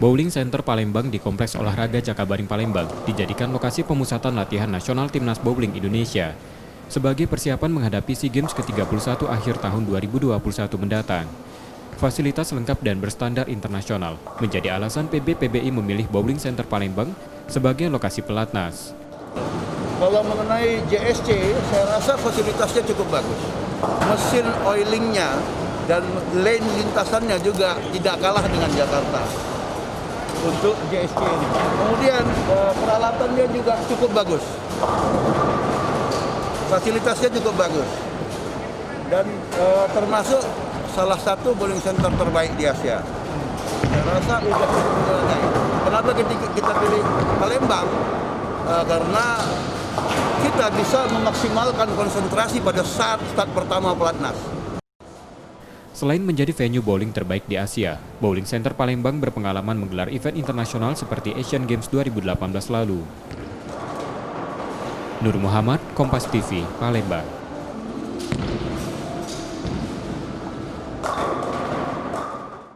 Bowling Center Palembang di Kompleks Olahraga Jakabaring Palembang dijadikan lokasi pemusatan latihan nasional Timnas Bowling Indonesia sebagai persiapan menghadapi SEA Games ke-31 akhir tahun 2021 mendatang. Fasilitas lengkap dan berstandar internasional menjadi alasan PBPBI memilih Bowling Center Palembang sebagai lokasi pelatnas. Kalau mengenai JSC, saya rasa fasilitasnya cukup bagus. Mesin oilingnya dan lane lintasannya juga tidak kalah dengan Jakarta untuk JSC ini. Kemudian peralatannya juga cukup bagus. Fasilitasnya cukup bagus. Dan termasuk salah satu bowling center terbaik di Asia. Saya rasa sudah cukup memadai. Kenapa kita pilih Palembang? Karena kita bisa memaksimalkan konsentrasi pada saat start pertama pelatnas. Selain menjadi venue bowling terbaik di Asia, Bowling Center Palembang berpengalaman menggelar event internasional seperti Asian Games 2018 lalu. Nur Muhammad, Kompas TV, Palembang.